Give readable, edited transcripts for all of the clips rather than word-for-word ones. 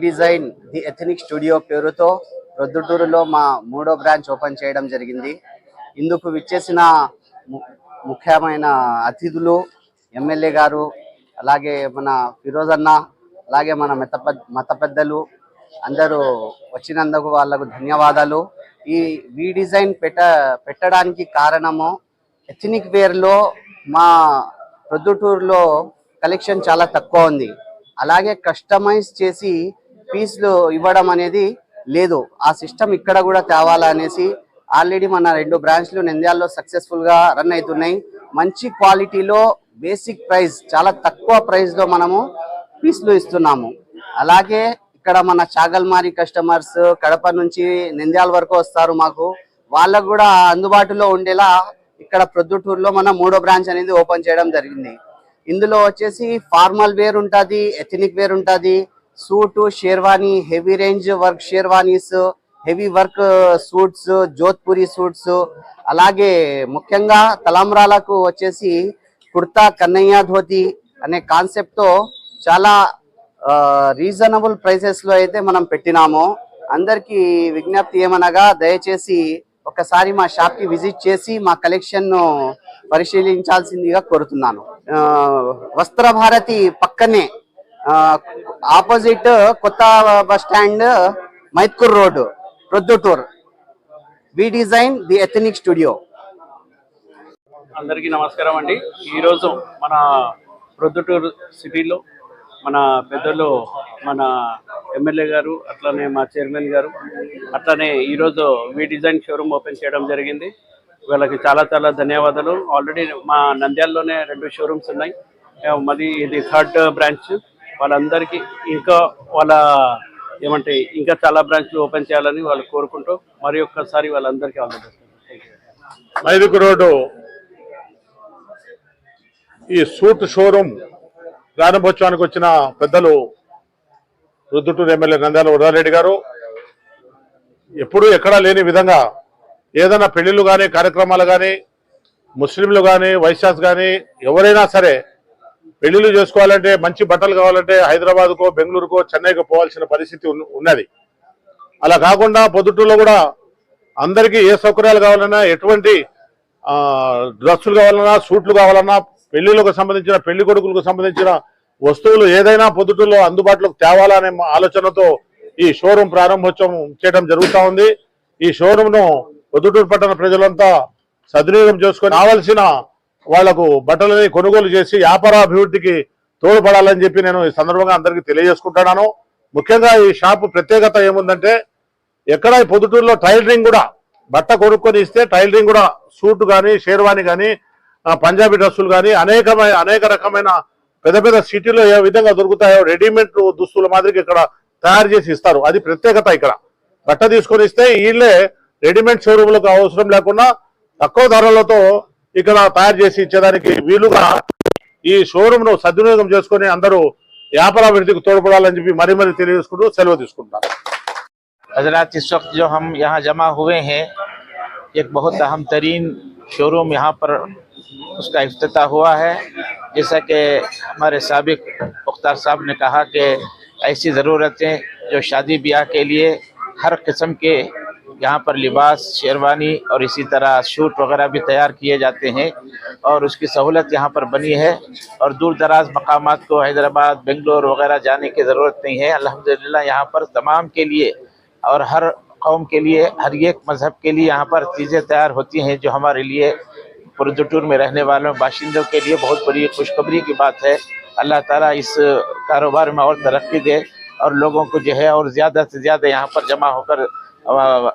Design the ethnic studio పేరుతో ప్రొద్దుటూరులో మా 3వ బ్రాంచ్ ఓపెన్ చేయడం జరిగింది. ఇందుకు విచ్చేసిన ముఖ్యమైన అతిథులు ఎమ్మెల్యే గారు, అలాగే మన ఫిరోజ్ అన్న, అలాగే మన మత పెద్దలు అందరూ వచ్చినందుకు వాళ్ళకు ధన్యవాదాలు. ఈ వి డిజైన్ పెట్టడానికి కారణము ఎథనిక్ వేర్లో మా ప్రొద్దుటూరులో కలెక్షన్ చాలా తక్కువ ఉంది. అలాగే కస్టమైజ్ చేసి పీస్లు ఇవ్వడం అనేది లేదు. ఆ సిస్టమ్ ఇక్కడ కూడా తేవాలనేసి ఆల్రెడీ మన 2 బ్రాంచ్లు నంద్యాలలో సక్సెస్ఫుల్గా రన్ అవుతున్నాయి. మంచి క్వాలిటీలో బేసిక్ ప్రైస్, చాలా తక్కువ ప్రైస్లో మనము పీస్లు ఇస్తున్నాము. అలాగే ఇక్కడ మన చాగల్మారి కస్టమర్స్ కడప నుంచి నంద్యాల వరకు వస్తారు. మాకు వాళ్ళకు కూడా అందుబాటులో ఉండేలా ఇక్కడ ప్రొద్దుటూరులో మన 3వ బ్రాంచ్ అనేది ఓపెన్ చేయడం జరిగింది. ఇందులో వచ్చేసి ఫార్మల్ వేర్ ఉంటుంది, ఎథనిక్ వేర్ ఉంటుంది, suit, sherwani, heavy range work sherwanis, heavy work suits, Jodhpuri suits, అలాగే ముఖ్యంగా తలంబ్రాలకు వచ్చేసి కుర్తా, కన్నయ్య ధోతి అనే కాన్సెప్ట్తో చాలా రీజనబుల్ ప్రైసెస్లో అయితే మనం పెట్టినాము. అందరికీ విజ్ఞప్తి ఏమనగా దయచేసి ఒకసారి మా షాప్కి విజిట్ చేసి మా కలెక్షన్ను పరిశీలించాల్సిందిగా కోరుతున్నాను. వస్త్ర భారతి పక్కనే ఆపోజిట్ కొత్త bus stand, Mydukur road, Proddatur. We design the ethnic studio. అందరికీ నమస్కారం అండి. ఈరోజు మన ప్రొద్దుటూరు సిటీలో మన పెద్దలు, మన ఎమ్మెల్యే గారు, అట్లనే మా చైర్మన్ గారు, అట్లనే ఈరోజు వి డిజైన్ షోరూమ్ ఓపెన్ చేయడం జరిగింది. వీళ్ళకి చాలా చాలా ధన్యవాదాలు. ఆల్రెడీ మా నంద్యాలలోనే 2 షోరూమ్స్ ఉన్నాయి. మాది ఇది 3rd బ్రాంచ్. వాళ్ళందరికీ ఇంకా వాళ్ళ ఏమంటే ఇంకా చాలా బ్రాంచ్లు ఓపెన్ చేయాలని వాళ్ళు కోరుకుంటూ మరి ఒక్కసారి వాళ్ళందరికీ మైదుకు రోడ్డు ఈ సూట్ షోరూమ్ ప్రారంభోత్సవానికి వచ్చిన పెద్దలు ప్రొద్దుటూరు ఎమ్మెల్యే నంద్యాల వరదారెడ్డి గారు ఎప్పుడూ ఎక్కడా లేని విధంగా ఏదైనా పెళ్లిళ్ళు కానీ, కార్యక్రమాలు కానీ, ముస్లింలు కానీ, వైశ్యాస్ కానీ ఎవరైనా సరే పెళ్లిళ్ళు చేసుకోవాలంటే, మంచి బట్టలు కావాలంటే హైదరాబాద్కో, బెంగళూరుకో, చెన్నైకో పోవాల్సిన పరిస్థితి ఉన్నది. అలా కాకుండా పొద్దుటూరులో కూడా అందరికీ ఏ సౌకర్యాలు కావాలన్నా, ఎటువంటి డ్రెస్సులు కావాలన్నా, సూట్లు కావాలన్నా, పెళ్లిళ్ళకు సంబంధించిన, పెళ్లి కొడుకులకు సంబంధించిన వస్తువులు ఏదైనా పొద్దుటూరులో అందుబాటులోకి తేవాలనే ఆలోచనతో ఈ షోరూమ్ ప్రారంభోత్సవం చేయడం జరుగుతూ ఉంది. ఈ షోరూమ్ను పొద్దుటూరు పట్టణ ప్రజలంతా సద్వినియోగం చేసుకొని కావలసిన వాళ్లకు బట్టలని కొనుగోలు చేసి వ్యాపారాభివృద్ధికి తోడ్పడాలని చెప్పి నేను ఈ సందర్భంగా అందరికీ తెలియజేసుకుంటున్నాను. ముఖ్యంగా ఈ షాపు ప్రత్యేకత ఏముందంటే, ఎక్కడ ఈ పొద్దుటూరులో టైలరింగ్ కూడా బట్ట కొనుక్కొని ఇస్తే టైలరింగ్ కూడా సూట్ కానీ, షేర్వాణి కానీ, పంజాబీ డ్రెస్సులు కానీ అనేక రకమైన పెద్ద పెద్ద సిటీలో ఏ విధంగా దొరుకుతాయో రెడీమేడ్ దుస్తుల మాదిరిగా ఇక్కడ తయారు చేసి ఇస్తారు. అది ప్రత్యేకత ఇక్కడ. బట్ట తీసుకొని ఇస్తే వీళ్ళే రెడీమేడ్ షోరూమ్లకు అవసరం లేకుండా తక్కువ ధరలతో ఇక్కడ తయారు చేసి ఇచ్చేదానికి వీలుగా ఈ షోరూమ్ ను సద్వినియోగం చేసుకుని అందరూ వ్యాపారాభివృద్ధికి తోడ్పడాలని చెప్పి మరీ మరీ తెలియజేసుకుంటూ సెలవు తీసుకుంటారు. हजरात, इस वक्त जो हम यहाँ जमा हुए हैं, एक बहुत अहम तरीन शोरूम यहाँ पर उसका इफ्तिताह हुआ है। जैसा कि हमारे साबिक मुख्तार साहब ने कहा कि ऐसी ज़रूरतें जो शादी ब्याह के लिए हर किस्म के यहाँ पर लिबास, शेरवानी और इसी तरह शूट वगैरह भी तैयार किए जाते हैं और उसकी सहूलत यहाँ पर बनी है। और दूर दराज मकामात को हैदराबाद, बेंगलोर वगैरह जाने की ज़रूरत नहीं है। अल्हम्दुलिल्लाह यहाँ पर तमाम के लिए और हर कौम के लिए, हर एक मज़हब के लिए यहाँ पर चीज़ें तैयार होती हैं, जो हमारे लिए पुरदुटूर में रहने वालों बाशिंदों के लिए बहुत बड़ी खुशखबरी की बात है। अल्लाह ताला इस कारोबार में और तरक्की दे और लोगों को जो है और ज़्यादा से ज़्यादा यहाँ पर जमा होकर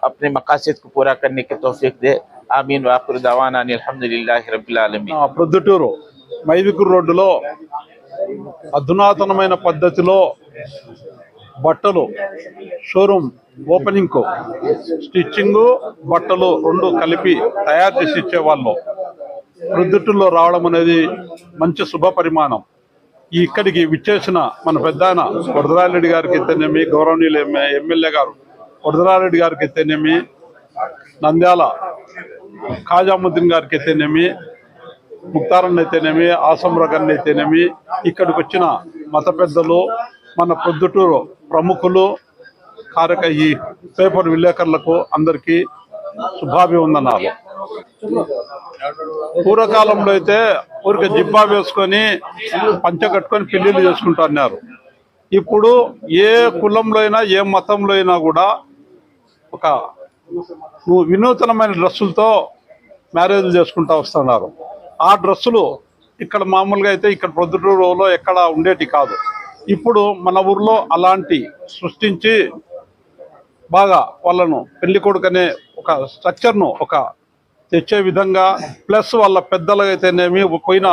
अपने मकासद को पूरा करने की तौफीक दे। आमीन व आखिर दावाना अनिल हम्दुलिल्लाहि रब्बिल आलमीन। ప్రొద్దుటూరు మైదుకూరు రోడ్డులో అధునాతనమైన పద్ధతిలో బట్టలు షోరూమ్ ఓపెనింగ్ కు స్టిచ్చింగ్ బట్టలు రెండు కలిపి తయారు చేసి ఇచ్చేవాళ్ళు ప్రొద్దుటూరులో రావడం అనేది మంచి శుభ పరిమాణం. ఇక్కడికి విచ్చేసిన మన పెద్దాయన వరదరారెడ్డి గారికి అయితేనేమి, గౌరవనీయులు ఎమ్మెల్యే గారు వరదరారెడ్డి గారికి అయితేనేమి, నంద్యాల ఖాజాముద్దీన్ గారికి అయితేనేమి, ముక్తారన్ అయితేనేమి, ఆసంరగన్ అయితేనేమి, ఇక్కడికి వచ్చిన మత పెద్దలు, మన ప్రొద్దుటూరు ప్రముఖులు, ఈ పేపర్ విలేకరులకు అందరికీ శుభాభివందనాలు. పూర్వకాలంలో అయితే ఊరికి జిబ్బా వేసుకొని పంచ కట్టుకొని పెళ్లిళ్ళు చేసుకుంటున్నారు. ఇప్పుడు ఏ కులంలో అయినా ఏ మతంలో అయినా కూడా ఒక వినూతనమైన డ్రెస్సులతో మ్యారేజ్లు చేసుకుంటూ వస్తున్నారు. ఆ డ్రెస్సులు ఇక్కడ మామూలుగా అయితే ఇక్కడ ప్రొద్దుటూరులో ఎక్కడ ఉండేటి కాదు. ఇప్పుడు మన ఊర్లో అలాంటి సృష్టించి బాగా వాళ్ళను పెళ్లి కొడుకనే ఒక స్ట్రక్చర్ను ఒక తెచ్చే విధంగా, ప్లస్ వాళ్ళ పెద్దలకైతేనేమి, పోయిన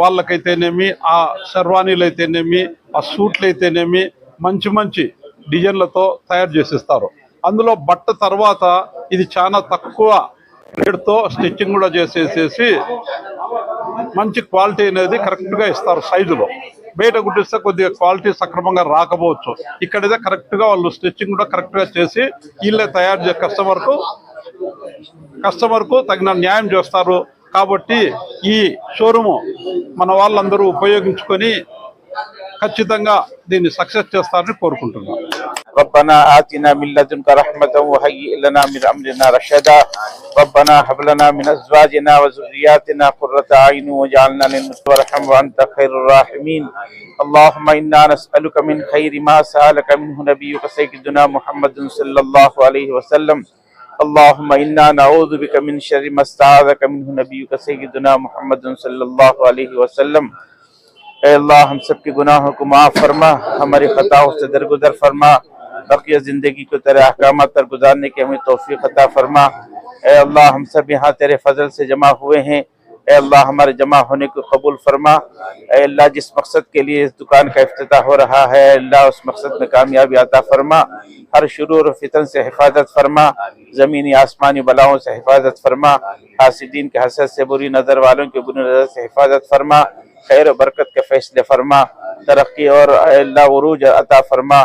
వాళ్ళకైతేనేమి, ఆ శర్వానీలు అయితేనేమి, ఆ సూట్లు అయితేనేమి మంచి మంచి డిజైన్లతో తయారు చేసిస్తారు. అందులో బట్ట తర్వాత ఇది చాలా తక్కువ రేటుతో స్టిచ్చింగ్ కూడా చేసేసేసి మంచి క్వాలిటీ అనేది కరెక్ట్గా ఇస్తారు. సైజులో బయట కుట్టిస్తే కొద్దిగా క్వాలిటీ సక్రమంగా రాకపోవచ్చు. ఇక్కడైతే కరెక్ట్గా వాళ్ళు స్టిచ్చింగ్ కూడా కరెక్ట్గా చేసి వీళ్ళే తయారు చేసే కస్టమర్కు తగిన న్యాయం చేస్తారు. కాబట్టి ఈ షోరూము మన వాళ్ళందరూ ఉపయోగించుకొని ఖచ్చితంగా దీన్ని సక్సెస్ చేస్తారని కోరుకుంటున్నాను. रब्बना आतिना मिन लदुनका रहमतन व हय्यि लना मिन अमरिना रशदा रब्बना हब लना मिन अज़वाजिना व ज़ुर्रिय्यातिना क़ुर्रता अय्युन वजअलना लिलमुत्तक़ीन वरहम व अंत खैरुर राहिमीन। अल्लाहुम्मा इन्ना नस्अलुका मिन खैरि मा सअलका मिन्हु नबियुका सय्यिदुना मुहम्मदुन सल्लल्लाहु अलैहि वसल्लम। अल्लाहुम्मा इन्ना नऊज़ु बिका मिन शर्रि मा इस्तआज़का मिन्हु नबियुका सय्यिदुना मुहम्मदुन सल्लल्लाहु अलैहि वसल्लम। ऐ अल्लाह, हम सब के गुनाहों को माफ़ फरमा, हमारी खताओं से दरगुदर फरमा, बक़िया ज़िंदगी को तेरे अहकामात पर गुजारने की हमें तौफ़ीक़ अता फरमा। ऐ अल्लाह, हम सब यहाँ तेरे फजल से जमा हुए हैं। ऐ अल्लाह, हमारे जमा होने को कबूल फरमा। ऐ अल्लाह, जिस मकसद के लिए इस दुकान का इफ्तिताह हो रहा है, अल्लाह उस मकसद में कामयाबी अता फरमा। हर शुरूर और फितन से हिफाजत फरमा, ज़मीनी आसमानी बलाओं से हिफाजत फरमा, हासिदीन के हसद से, बुरी नज़र वालों की बुरी नज़र से हिफाजत फरमा, खैर बरकत के फैसले फरमा, तरक्की और अल्लाह उरूज अता फरमा।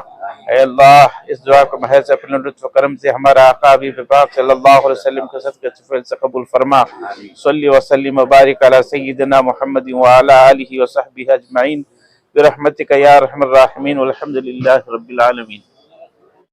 अल्लाह, इस दुआ को महज अपने लुत्फ़ करम से हमारा आका हबीब पाक सल्लल्लाहु अलैहि वसल्लम के सदक़े से कबूल फरमा। सल्ली व सल्लिम व बारिक अला सय्यिदिना मुहम्मद व अला आलिहि व सहबिहि अजमईन बिरहमतिका या अरहमर राहिमीन वल्हम्दुलिल्लाहि रब्बिल आलमीन।